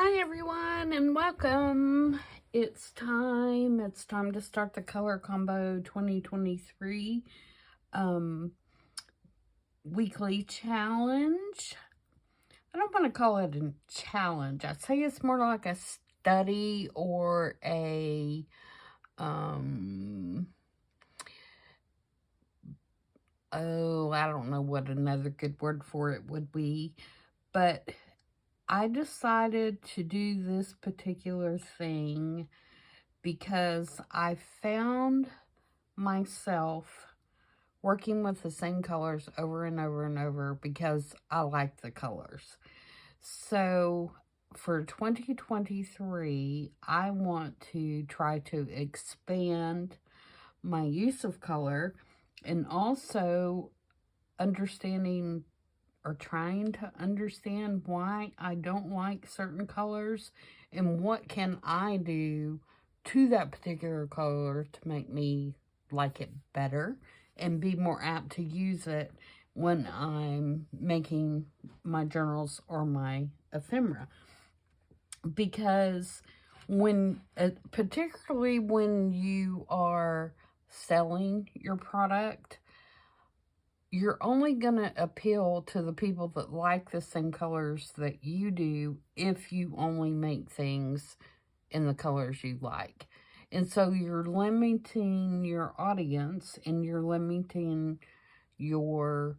Hi everyone and welcome. It's time to start the Color Combo 2023 weekly challenge. I don't want to call it a challenge. I'd say it's more like a study or a I don't know what another good word for it would be, but I decided to do this particular thing because I found myself working with the same colors over and over and over because I like the colors. So for 2023, I want to try to expand my use of color and also understanding or trying to understand why I don't like certain colors and what can I do to that particular color to make me like it better and be more apt to use it when I'm making my journals or my ephemera. Because particularly when you are selling your product, you're only going to appeal to the people that like the same colors that you do if you only make things in the colors you like. And so you're limiting your audience and you're limiting your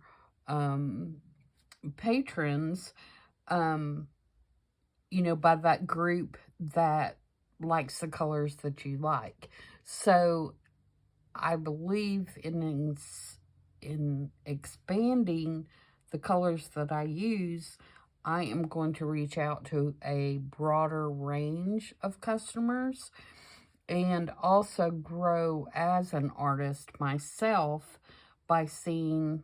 patrons, by that group that likes the colors that you like. So I believe in expanding the colors that I use. I am going to reach out to a broader range of customers and also grow as an artist myself by seeing,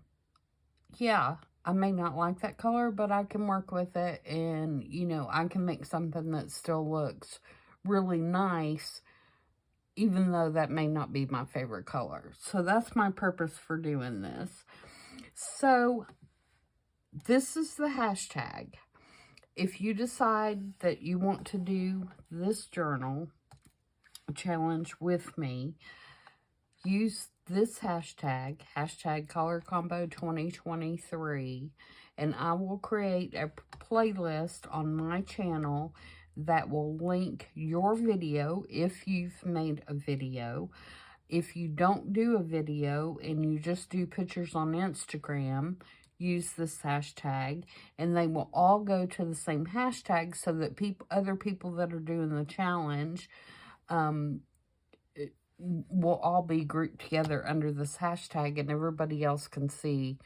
yeah, I may not like that color, but I can work with it and, I can make something that still looks really nice even though that may not be my favorite color. So that's my purpose for doing this. So this is the hashtag. If you decide that you want to do this journal challenge with me, use this hashtag Color Combo 2023, and I will create a playlist on my channel that will link your video if you've made a video. If you don't do a video and you just do pictures on Instagram, use this hashtag, and they will all go to the same hashtag so that other people that are doing the challenge will all be grouped together under this hashtag, and everybody else can see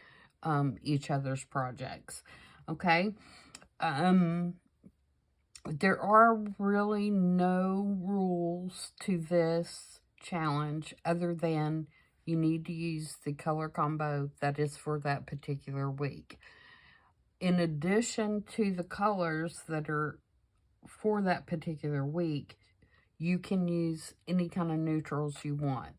each other's projects. Okay? There are really no rules to this challenge other than you need to use the color combo that is for that particular week. In addition to the colors that are for that particular week, you can use any kind of neutrals you want.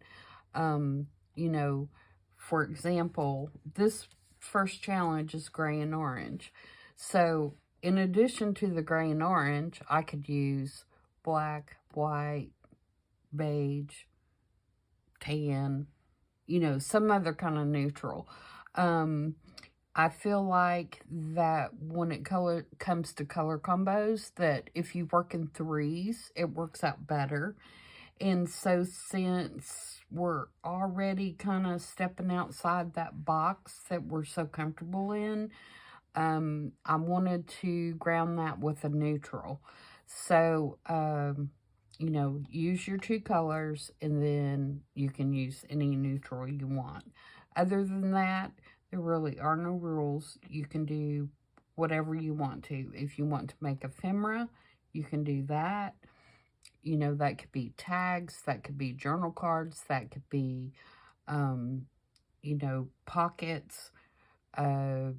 For example, this first challenge is gray and orange. So in addition to the gray and orange, I could use black, white, beige, tan, some other kind of neutral. I feel like that when it comes to color combos, that if you work in threes, it works out better. And so since we're already kind of stepping outside that box that we're so comfortable in, I wanted to ground that with a neutral. So, use your two colors and then you can use any neutral you want. Other than that, there really are no rules. You can do whatever you want to. If you want to make ephemera, you can do that. That could be tags, that could be journal cards, that could be, pockets.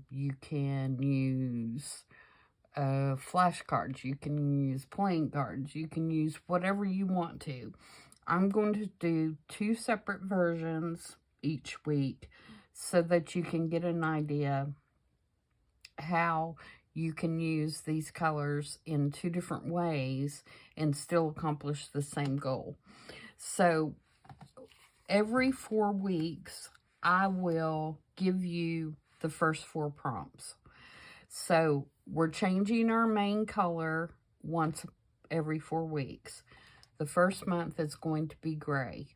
You can use flashcards. You can use playing cards. You can use whatever you want to. I'm going to do 2 separate versions each week so that you can get an idea how you can use these colors in 2 different ways and still accomplish the same goal. So every 4 weeks, I will give you the first 4 prompts. So we're changing our main color once every 4 weeks. The first month is going to be gray.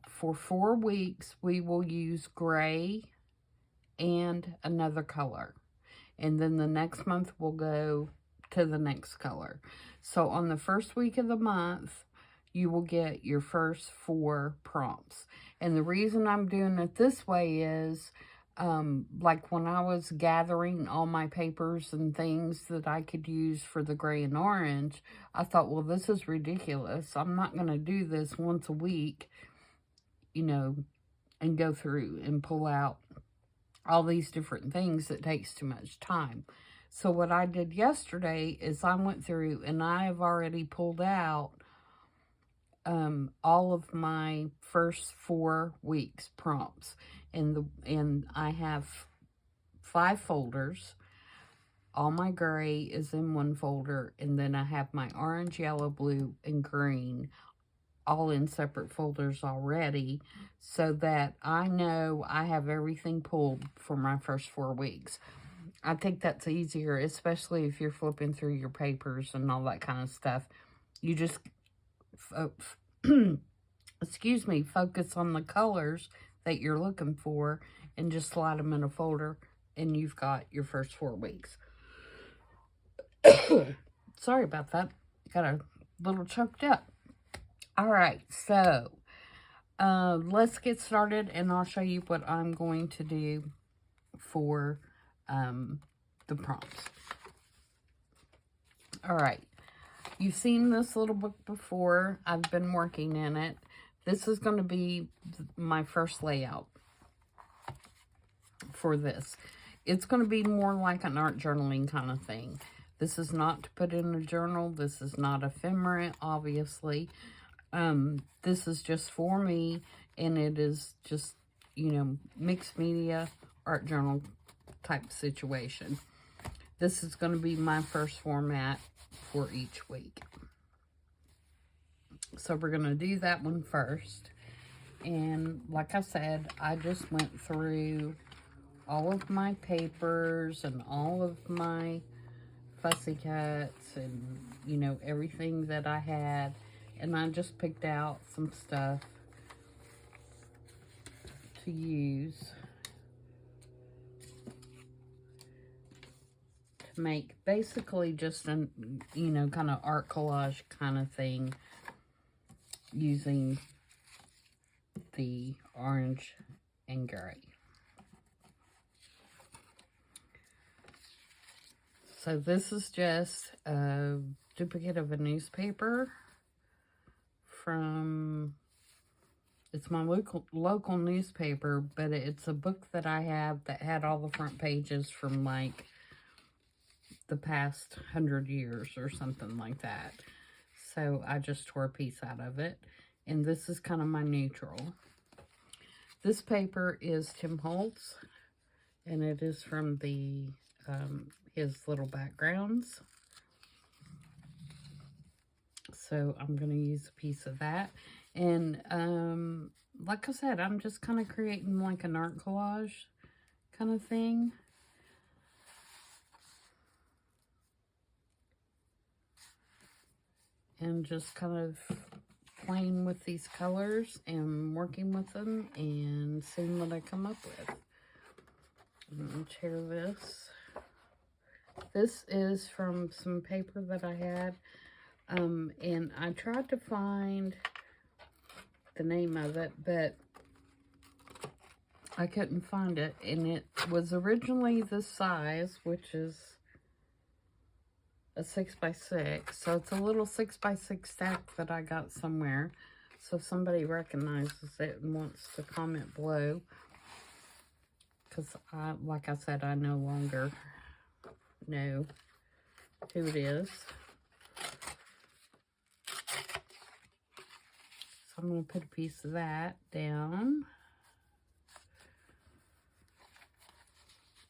For 4 weeks, we will use gray and another color. And then the next month, we'll go to the next color. So on the first week of the month, you will get your first 4 prompts. And the reason I'm doing it this way is, like when I was gathering all my papers and things that I could use for the gray and orange, I thought, well, this is ridiculous. I'm not going to do this once a week, you know, and go through and pull out all these different things. It takes too much time. So what I did yesterday is I went through and I have already pulled out all of my first 4 weeks prompts, and I have 5 folders. All my gray is in one folder, and then I have my orange, yellow, blue, and green all in separate folders already, so that I know I have everything pulled for my first 4 weeks. I think that's easier, especially if you're flipping through your papers and all that kind of stuff. You just, excuse me, focus on the colors that you're looking for and just slide them in a folder, and you've got your first 4 weeks. Sorry about that. Got a little choked up. All right, so let's get started, and I'll show you what I'm going to do for the prompts. All right, you've seen this little book before. I've been working in it. This is going to be my first layout for this. It's going to be more like an art journaling kind of thing. This is not to put in a journal. This is not ephemera, obviously. This is just for me, and it is just, you know, mixed media, art journal type situation. This is going to be my first format for each week. So we're going to do that one first. And like I said, I just went through all of my papers and all of my fussy cuts and, you know, everything that I had. And I just picked out some stuff to use to make basically just an, you know, kind of art collage kind of thing using the orange and gray. So this is just a duplicate of a newspaper from, it's my local newspaper, but it's a book that I have that had all the front pages from like the past 100 years or something like that. So I just tore a piece out of it. And this is kind of my neutral. This paper is Tim Holtz, and it is from the his little backgrounds. So I'm going to use a piece of that. And like I said, I'm just kind of creating like an art collage kind of thing. And just kind of playing with these colors and working with them and seeing what I come up with. I'm going to share this. This is from some paper that I had. And I tried to find the name of it, but I couldn't find it. And it was originally this size, which is a 6x6. So it's a little 6x6 stack that I got somewhere. So if somebody recognizes it and wants to comment below, because like I said, I no longer know who it is. So I'm going to put a piece of that down.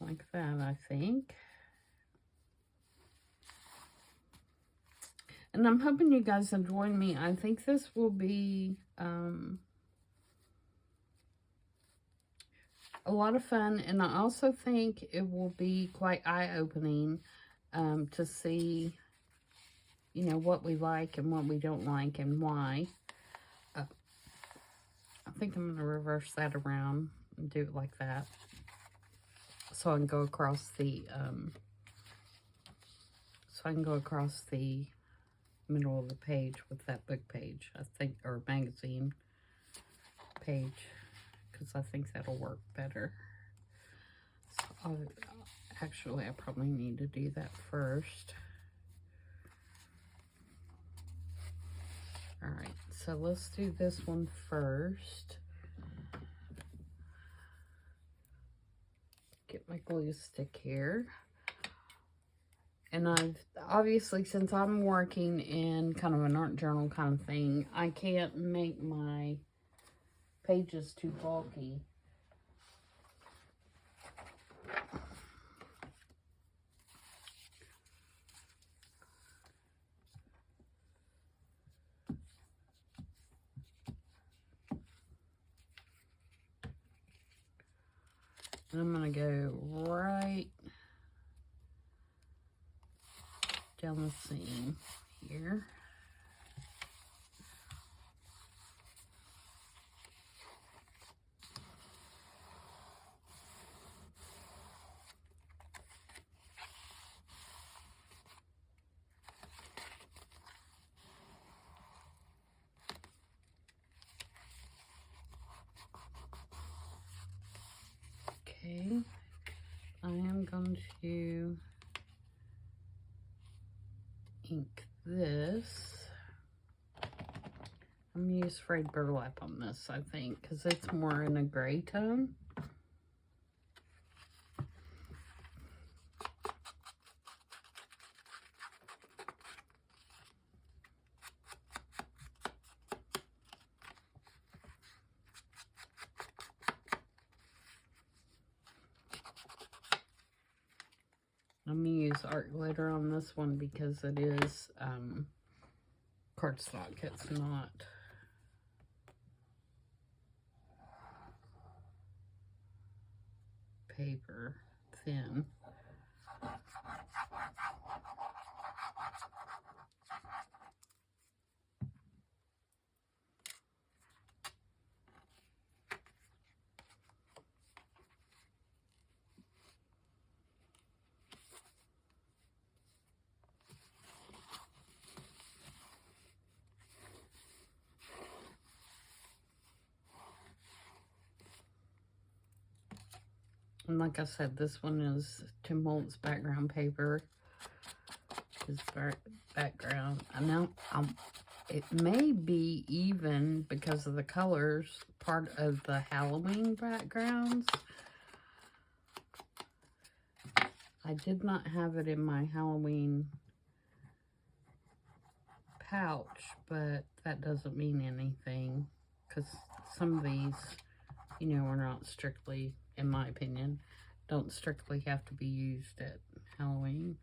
Like that, I think. And I'm hoping you guys will join me. I think this will be a lot of fun. And I also think it will be quite eye-opening to see, you know, what we like and what we don't like and why. I think I'm going to reverse that around and do it like that. So I can go across the, middle of the page with that book page, I think, or magazine page, because I think that'll work better. So actually, I probably need to do that first. All right, so let's do this one first. Get my glue stick here. And I've, obviously, since I'm working in kind of an art journal kind of thing, I can't make my pages too bulky. And I'm going to go right down the seam here. Okay, I am going to ink this. I'm going to use frayed burlap on this, I think, because it's more in a gray tone. I'm going to use art glitter on this one because it is cardstock. It's not paper thin. And like I said, this one is Tim Holtz background paper. His background. I know it may be even, because of the colors, part of the Halloween backgrounds. I did not have it in my Halloween pouch, but that doesn't mean anything, because some of these, you know, are not strictly, in my opinion, don't strictly have to be used at Halloween.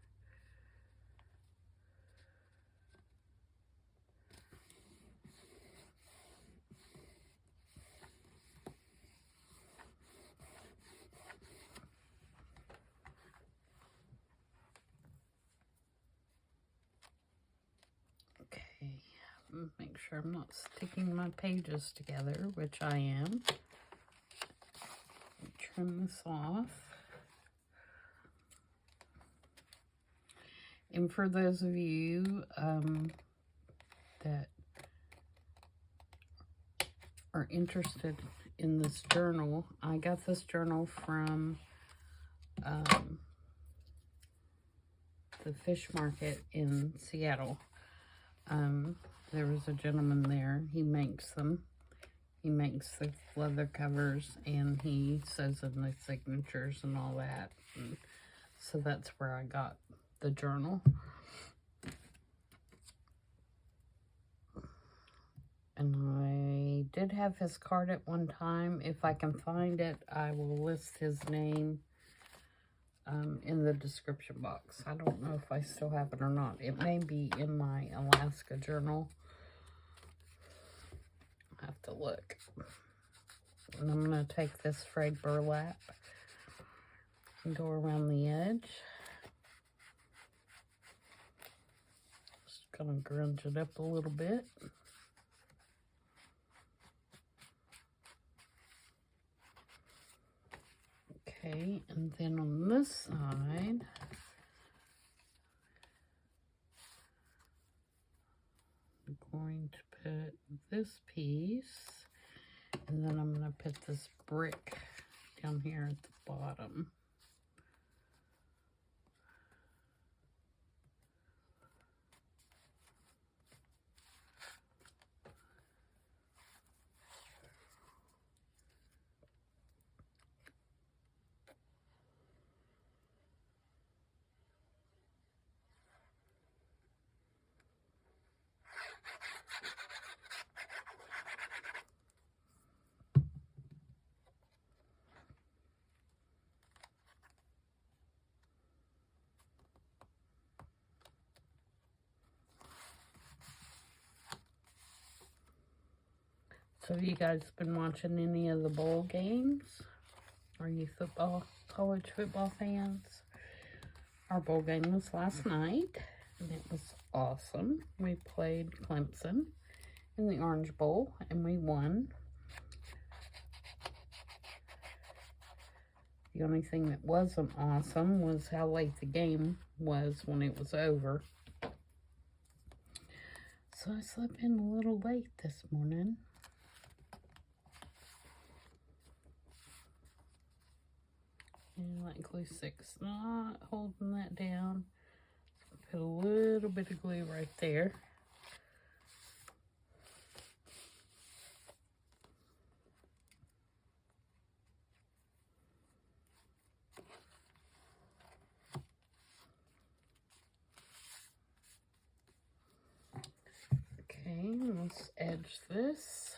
Okay, make sure I'm not sticking my pages together, which I am. Trim this off. And for those of you that are interested in this journal, I got this journal from the fish market in Seattle. There was a gentleman there. He makes them. He makes the leather covers, and he says in the signatures and all that. And so that's where I got the journal. And I did have his card at one time. If I can find it, I will list his name in the description box. I don't know if I still have it or not. It may be in my Alaska journal. I'll have to look. And I'm going to take this frayed burlap and go around the edge. Just going to grunge it up a little bit. Okay, and then on this side, I'm going to put this piece, and then I'm going to put this brick down here at the bottom. So have you guys been watching any of the bowl games? Are you college football fans? Our bowl game was last night, and it was awesome. We played Clemson in the Orange Bowl, and we won. The only thing that wasn't awesome was how late the game was when it was over. So I slept in a little late this morning. And like glue 6, not holding that down. Put a little bit of glue right there. Okay, let's edge this.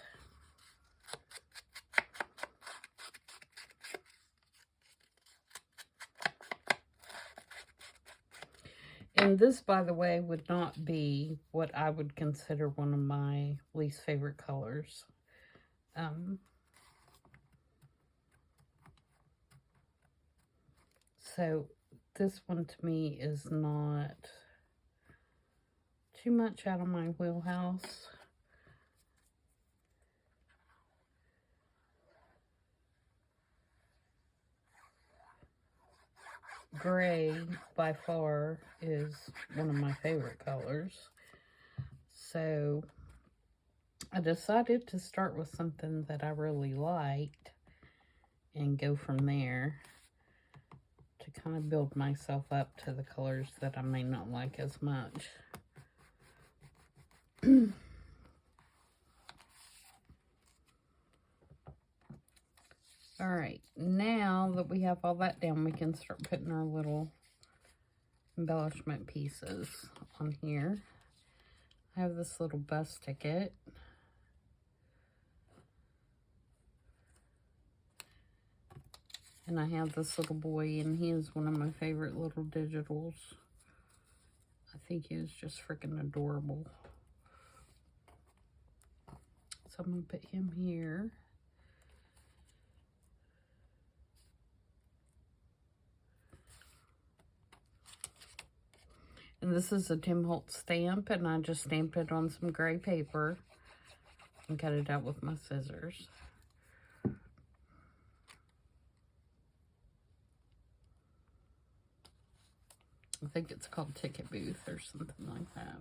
And this, by the way, would not be what I would consider one of my least favorite colors. So this one to me is not too much out of my wheelhouse. Gray, by far, is one of my favorite colors. So I decided to start with something that I really liked and go from there to kind of build myself up to the colors that I may not like as much. Alright, now that we have all that down, we can start putting our little embellishment pieces on here. I have this little bus ticket. And I have this little boy, and he is one of my favorite little digitals. I think he is just freaking adorable. So I'm going to put him here. And this is a Tim Holtz stamp, and I just stamped it on some gray paper and cut it out with my scissors. I think it's called Ticket Booth or something like that.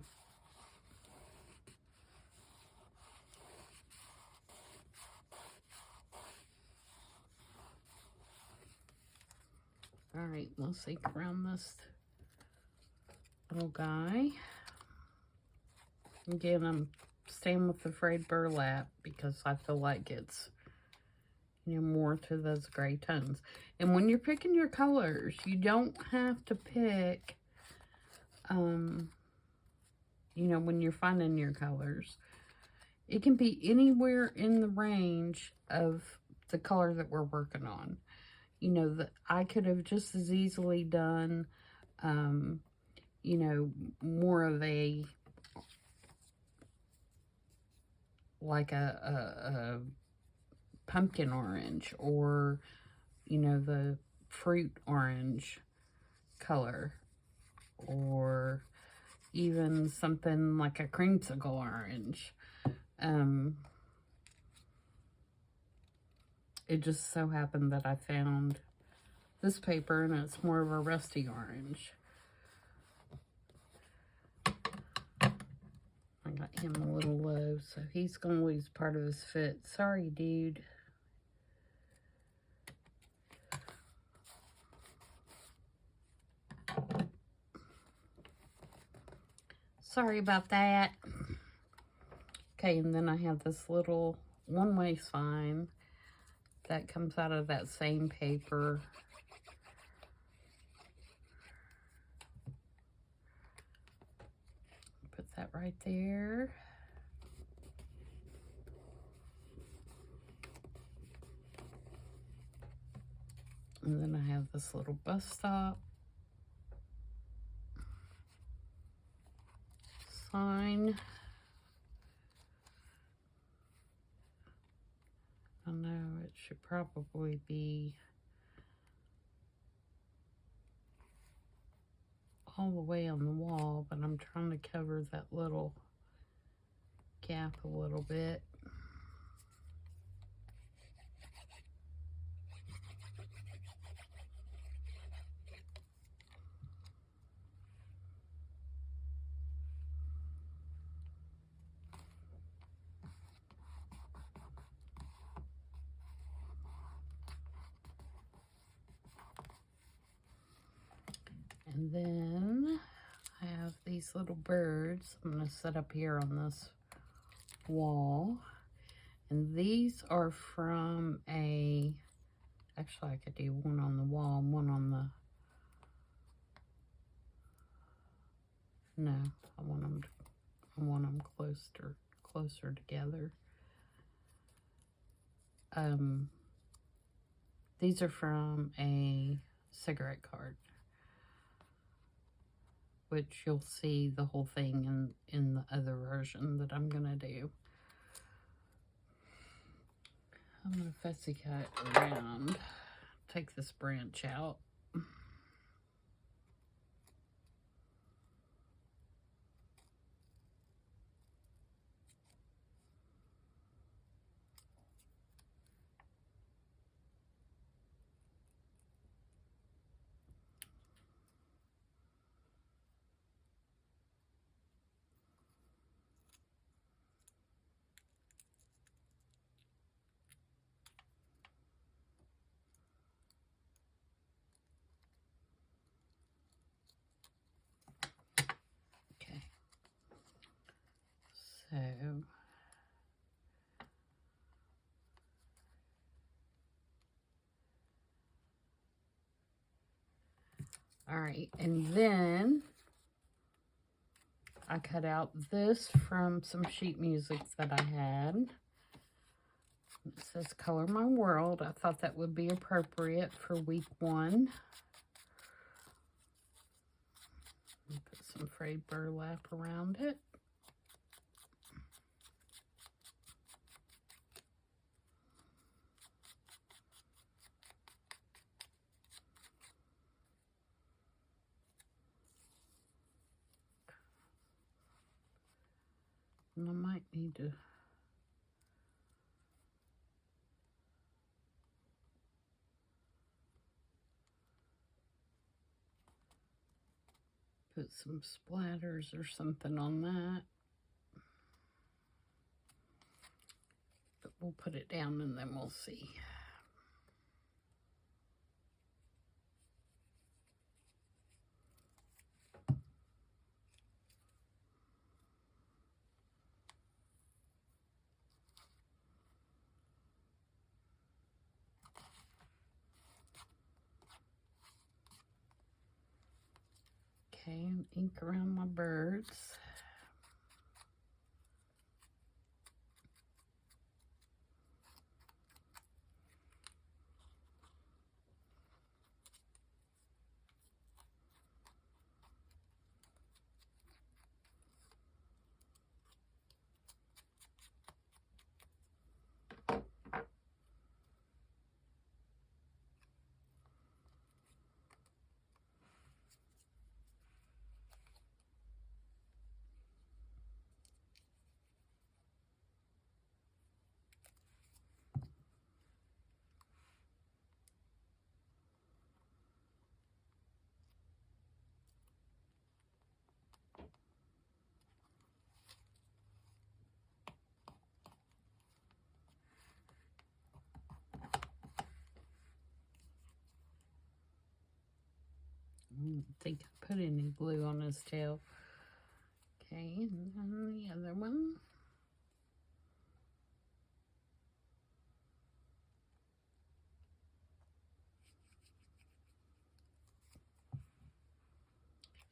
Alright, let's ink around this little guy. Again, I'm staying with the frayed burlap because I feel like it's, you know, more to those gray tones. And when you're picking your colors, you don't have to pick, you know, when you're finding your colors. It can be anywhere in the range of the color that we're working on. you know, that I could have just as easily done, you know, more of a, like a pumpkin orange, or, you know, the fruit orange color, or even something like a creamsicle orange. It just so happened that I found this paper and it's more of a rusty orange. I got him a little low, so he's going to lose part of his foot. Sorry, dude. Sorry about that. Okay, and then I have this little one-way sign that comes out of that same paper. Put that right there. And then I have this little bus stop sign. I know it should probably be all the way on the wall, but I'm trying to cover that little gap a little bit. And then I have these little birds I'm going to set up here on this wall. And these are from a, actually I could do one on the wall and one on the, no, I want them closer together. These are from a cigarette card, which you'll see the whole thing in the other version that I'm gonna do. I'm gonna fussy cut around, take this branch out. So, all right, and then I cut out this from some sheet music that I had. It says Color My World. I thought that would be appropriate for week 1. Put some frayed burlap around it. And I might need to put some splatters or something on that. But we'll put it down and then we'll see. Okay, and ink around my birds. don't think I put any glue on his tail. Okay, and then the other one.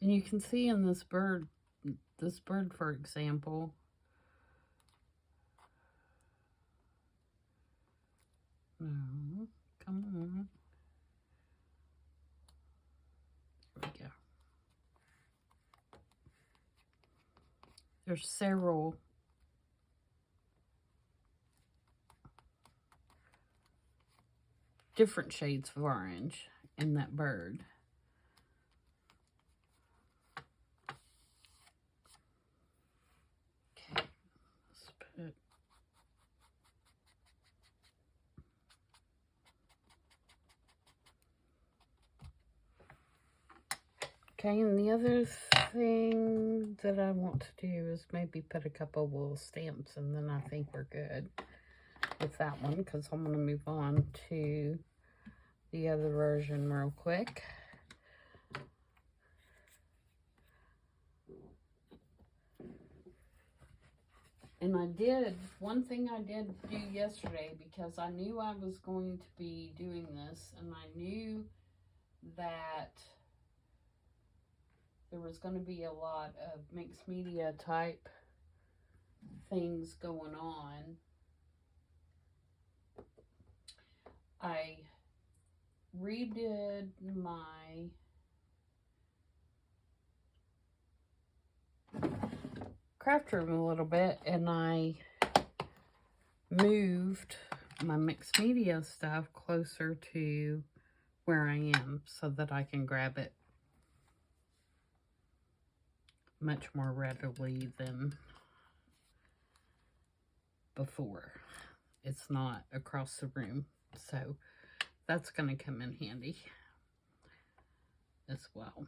And you can see in this bird, for example, no, come on. There we go. There's several different shades of orange in that bird. Okay, let's put okay, and the other thing that I want to do is maybe put a couple little stamps, and then I think we're good with that one, because I'm going to move on to the other version real quick. And one thing I did do yesterday, because I knew I was going to be doing this, and I knew that there was going to be a lot of mixed media type things going on. I redid my craft room a little bit, and I moved my mixed media stuff closer to where I am so that I can grab it much more readily than before. It's not across the room, so that's going to come in handy as well.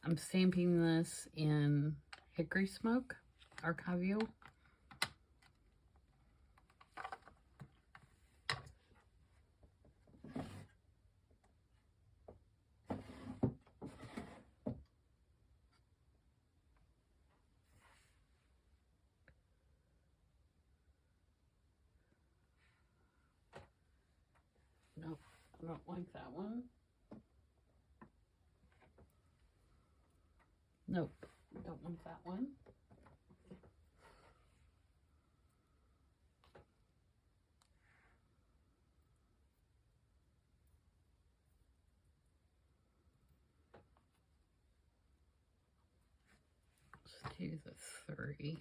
I'm stamping this in Hickory Smoke Archival. Nope, I don't like that one. Nope, don't want that one. Let's do the 3.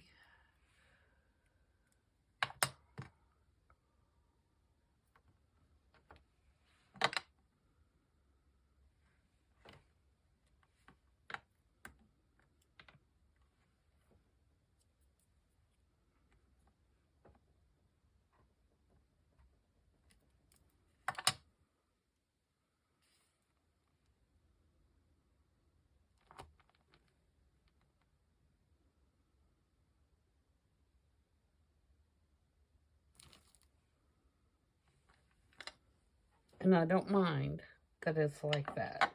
And I don't mind that it's like that.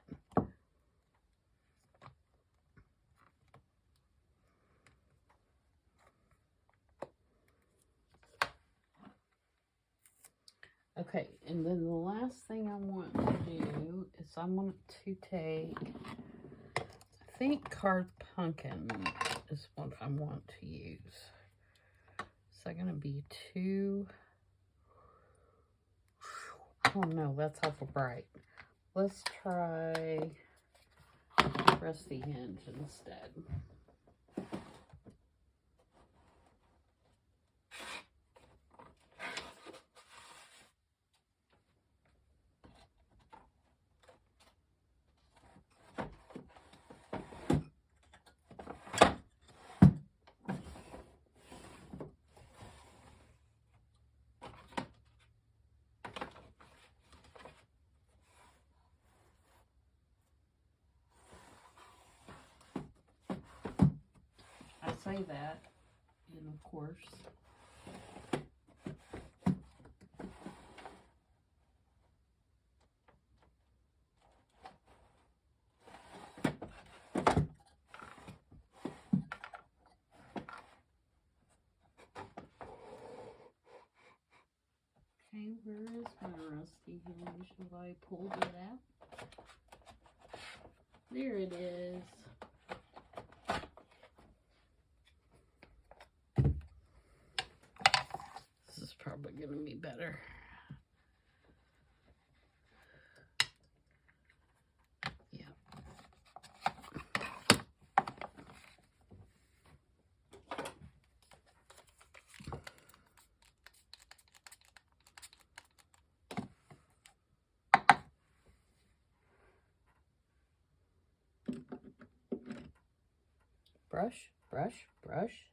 Okay, and then the last thing I want to do is I want to take, I think Carved Pumpkin is what I want to use. Is that going to be too, oh no, that's awful bright. Let's try Rusty Hinge instead. I say that, and of course, my rusty hinge. Have I pulled it out? There it is. This is probably going to be better. Yeah. Brush, brush, brush.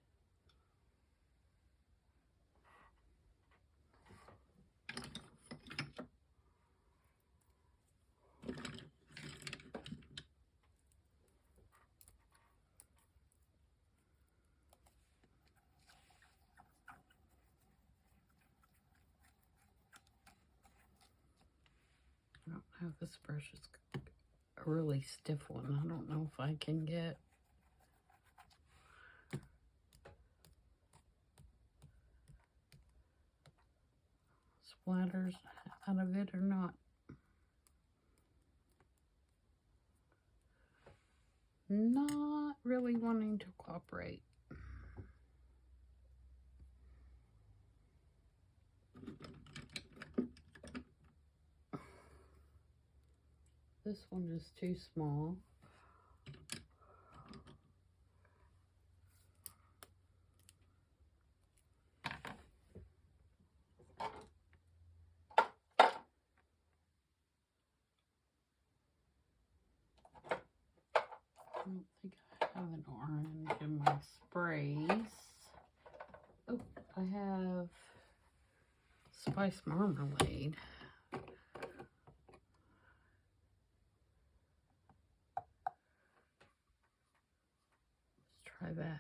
I don't know if this brush is a really stiff one. I don't know if I can get splatters out of it or not. Not really wanting to cooperate. This one is too small. I don't think I have an orange in my sprays. Oh, I have spice marmalade. Let's try that.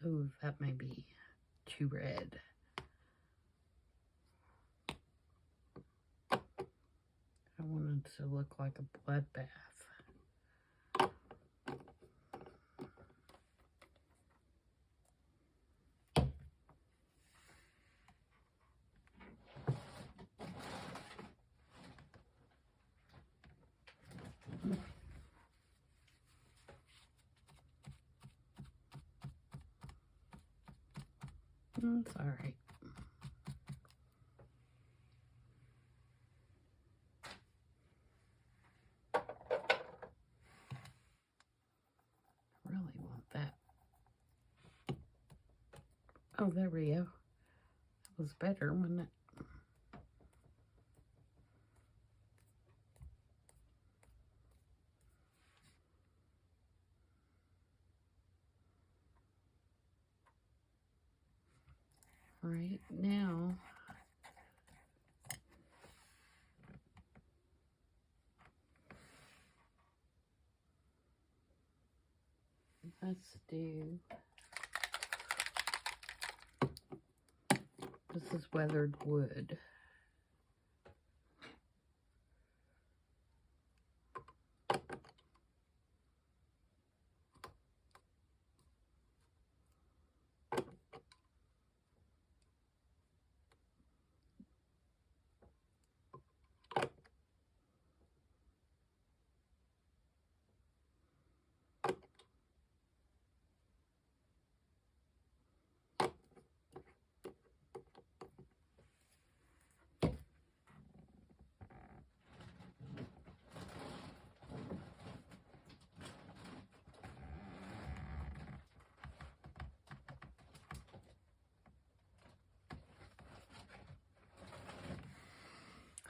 Oh, that may be too red. I want it to look like a bloodbath. That's all right. Really want that. Oh, there we go. That was better, wasn't it? Right now, let's do, this is weathered wood.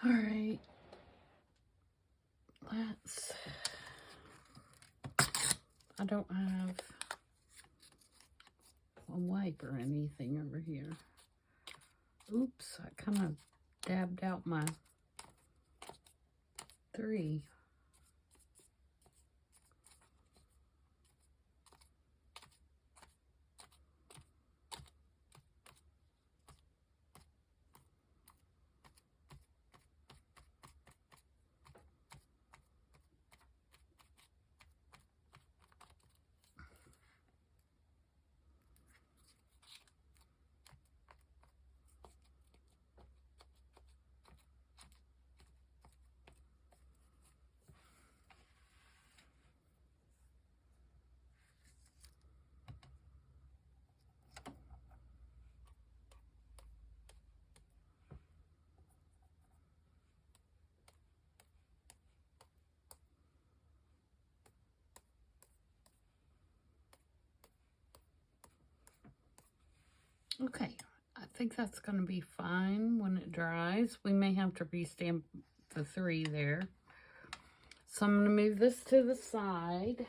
All right, I don't have a wipe or anything over here. Oops, I kind of dabbed out my 3. Okay, I think that's going to be fine when it dries. We may have to restamp the 3 there. So I'm going to move this to the side.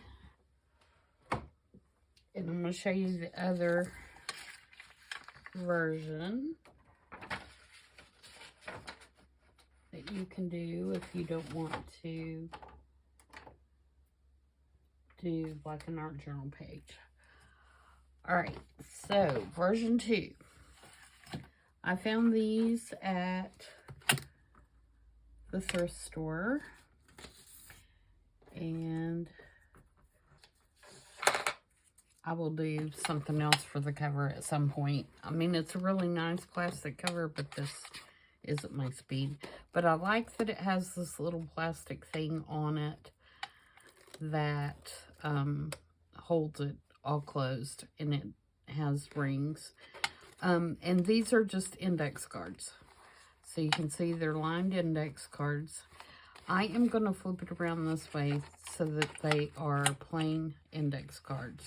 And I'm going to show you the other version that you can do if you don't want to do like an art journal page. Alright, so version 2. I found these at the thrift store, and I will do something else for the cover at some point. I mean, it's a really nice plastic cover, but this isn't my speed. But I like that it has this little plastic thing on it that holds it all closed, and it has rings. And these are just index cards. So you can see they're lined index cards. I am going to flip it around this way so that they are plain index cards.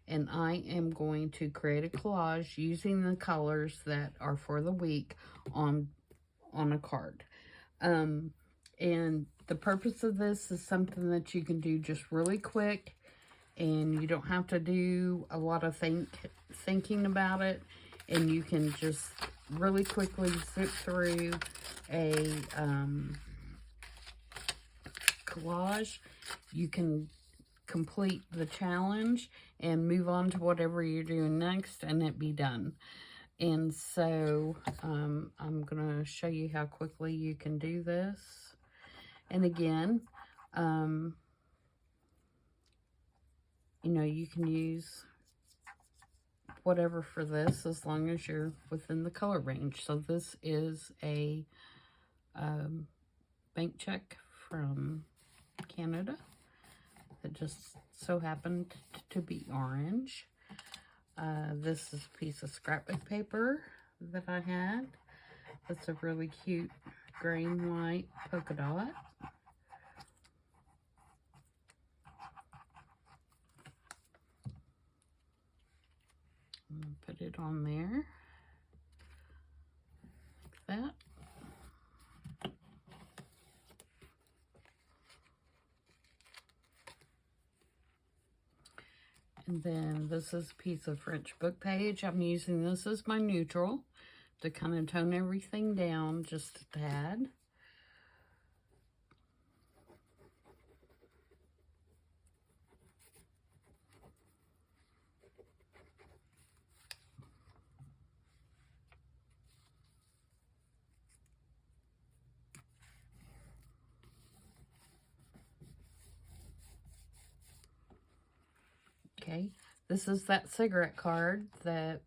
And I am going to create a collage using the colors that are for the week on a card. And the purpose of this is something that you can do just really quick, and you don't have to do a lot of thinking about it, and you can just really quickly zip through a collage. You can complete the challenge and move on to whatever you're doing next, and it be done. And so I'm going to show you how quickly you can do this. And again, you know, you can use whatever for this as long as you're within the color range. So this is a bank check from Canada that just so happened to be orange. This is a piece of scrapbook paper that I had. It's a really cute gray and white polka dot. I'm going to put it on there like that. And then this is a piece of French book page. I'm using this as my neutral to kind of tone everything down just a tad. Okay, this is that cigarette card that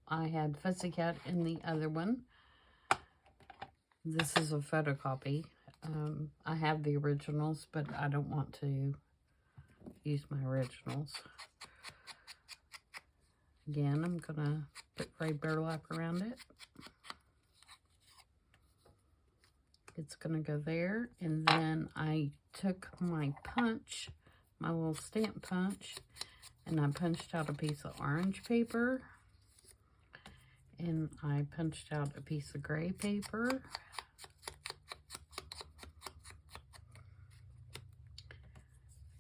I had Fussy Cat in the other one. This is a photocopy. I have the originals, but I don't want to use my originals. Again, I'm going to put gray burlap around it. It's going to go there, and then I took my punch, my little stamp punch, and I punched out a piece of orange paper, and I punched out a piece of gray paper,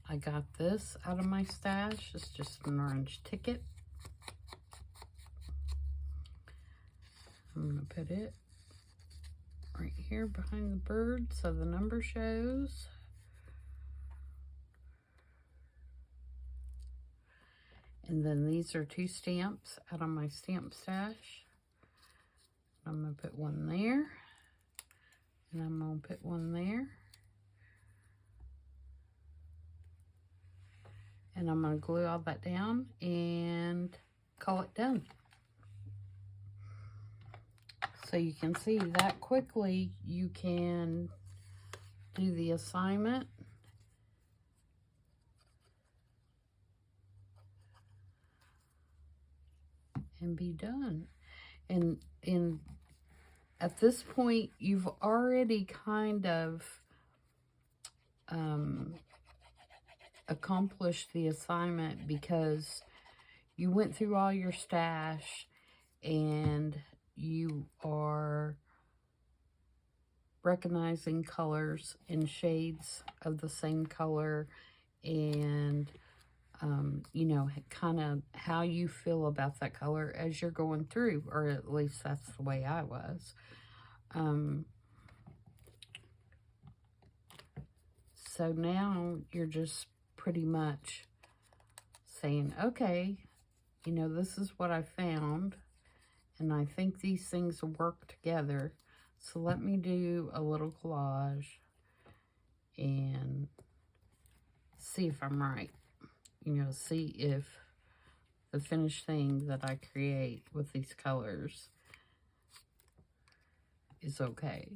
I got this out of my stash. It's just an orange ticket. I'm going to put it right here behind the bird so the number shows. And then these are 2 stamps out of my stamp stash. I'm going to put one there. And I'm going to put one there. And I'm going to glue all that down and call it done. So you can see that quickly you can do the assignment. And be done. And at this point, you've already kind of accomplished the assignment, because you went through all your stash and you are recognizing colors and shades of the same color, and you know, kind of how you feel about that color as you're going through, or at least that's the way I was. So now you're just pretty much saying, okay, you know, this is what I found, and I think these things work together. So let me do a little collage and see if I'm right. You know, see if the finished thing that I create with these colors is okay.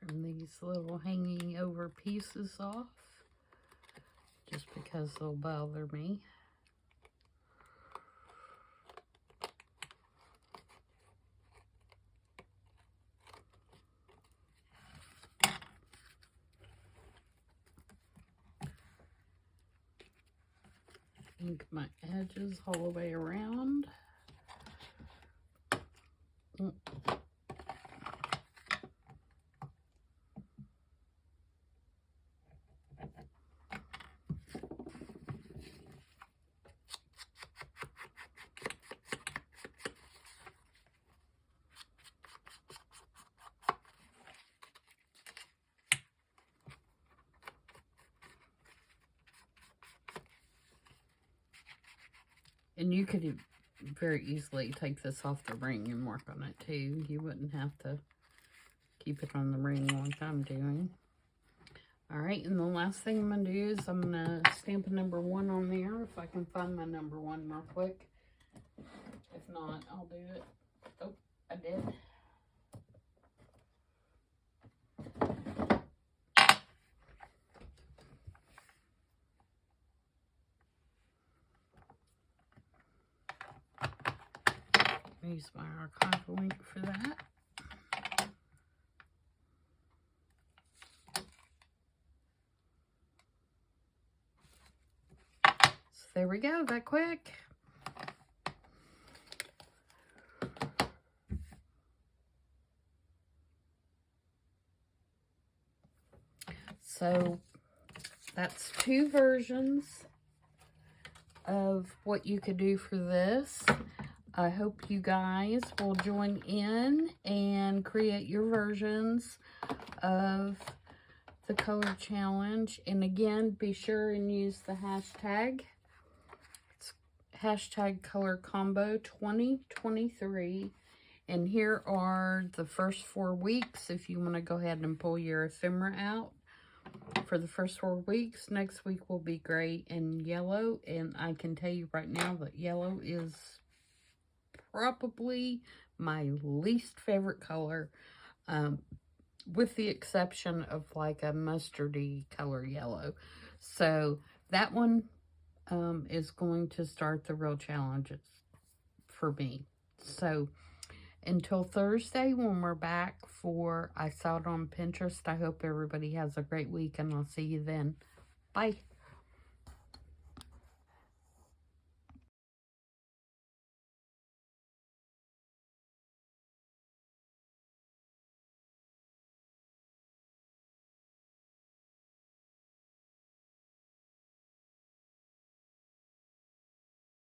Trim these little hanging over pieces off, just because they'll bother me. Ink my edges all the way around. And you could very easily take this off the ring and work on it too. You wouldn't have to keep it on the ring like I'm doing. Alright, and the last thing I'm going to do is I'm going to stamp a number 1 on there, if I can find my number 1 real quick. If not, I'll do it. Oh, I did. Use my archival ink for that. So there we go, that quick. So that's 2 versions of what you could do for this. I hope you guys will join in and create your versions of the color challenge. And again, be sure and use the hashtag. It's hashtag color combo 2023. And here are the first 4 weeks if you want to go ahead and pull your ephemera out. For the first 4 weeks, next week will be gray and yellow. And I can tell you right now that yellow is probably my least favorite color, with the exception of like a mustardy color yellow. So that one is going to start the real challenges for me. So until Thursday when we're back for I Saw It on Pinterest, I hope everybody has a great week, and I'll see you then. Bye.